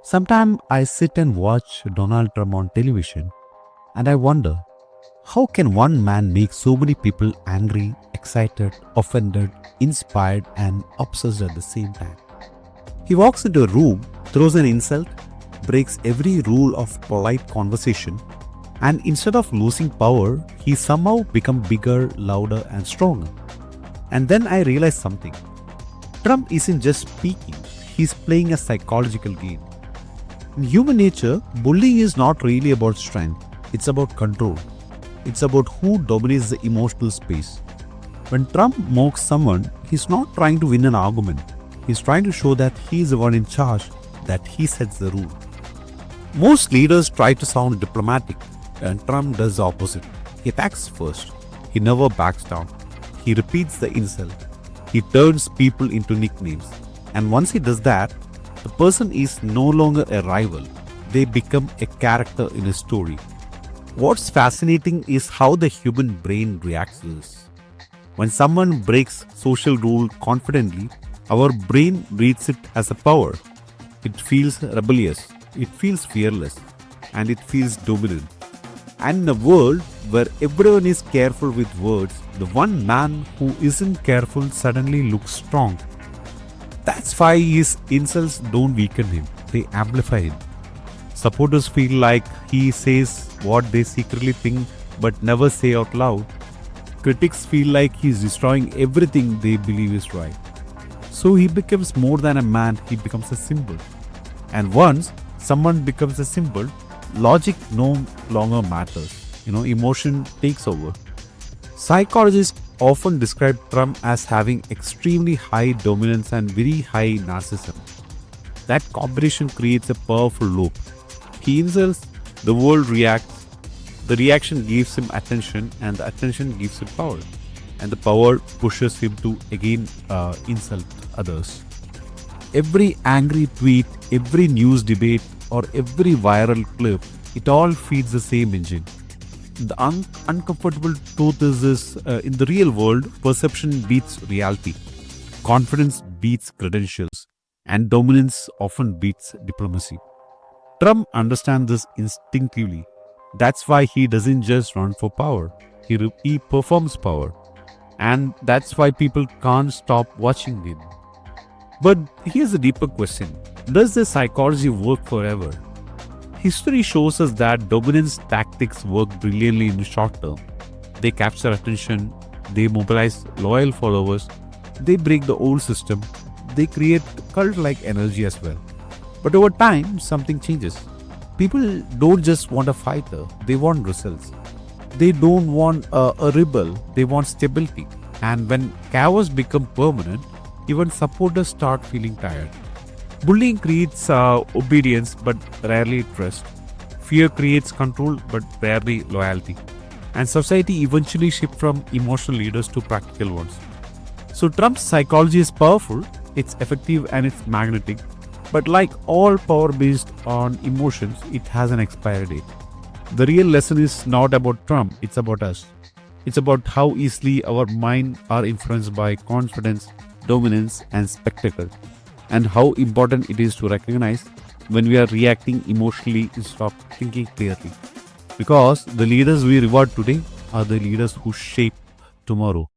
Sometimes I sit and watch Donald Trump on television and I wonder how can one man make so many people angry, excited, offended, inspired, and obsessed at the same time? He walks into a room, throws an insult, breaks every rule of polite conversation, and instead of losing power, he somehow becomes bigger, louder, and stronger. And then I realized something. Trump isn't just speaking, he's playing a psychological game. In human nature, bullying is not really about strength, it's about control. It's about who dominates the emotional space. When Trump mocks someone, he's not trying to win an argument. He's trying to show that he is the one in charge, that he sets the rule. Most leaders try to sound diplomatic, and Trump does the opposite. He attacks first. He never backs down. He repeats the insult. He turns people into nicknames. And once he does that, the person is no longer a rival. They become a character in a story. What's fascinating is how the human brain reacts to this. When someone breaks social rule confidently, our brain reads it as a power. It feels rebellious, it feels fearless, and it feels dominant. And in a world where everyone is careful with words, the one man who isn't careful suddenly looks strong. That's why his insults don't weaken him, they amplify him. Supporters feel like he says what they secretly think but never say out loud. Critics feel like he's destroying everything they believe is right. So he becomes more than a man, he becomes a symbol. And once someone becomes a symbol, logic no longer matters. Emotion takes over. Psychologists often describe Trump as having extremely high dominance and very high narcissism. That combination creates a powerful loop. He insults, the world reacts, the reaction gives him attention, and the attention gives him power. And the power pushes him to again insult others. Every angry tweet, every news debate, or every viral clip, it all feeds the same engine. The uncomfortable truth is this in the real world, perception beats reality, confidence beats credentials, and dominance often beats diplomacy. Trump understands this instinctively. That's why he doesn't just run for power, he performs power. And that's why people can't stop watching him. But here's a deeper question. Does this psychology work forever? History shows us that dominance tactics work brilliantly in the short term. They capture attention, they mobilize loyal followers, they break the old system, they create cult-like energy as well. But over time, something changes. People don't just want a fighter, they want results. They don't want a rebel, they want stability. And when chaos becomes permanent, even supporters start feeling tired. Bullying creates obedience but rarely trust. Fear creates control but rarely loyalty. And society eventually shifts from emotional leaders to practical ones. So Trump's psychology is powerful, it's effective and it's magnetic. But like all power based on emotions, it has an expiry date. The real lesson is not about Trump, it's about us. It's about how easily our minds are influenced by confidence, dominance, and spectacle, and how important it is to recognize when we are reacting emotionally instead of thinking clearly. Because the leaders we reward today are the leaders who shape tomorrow.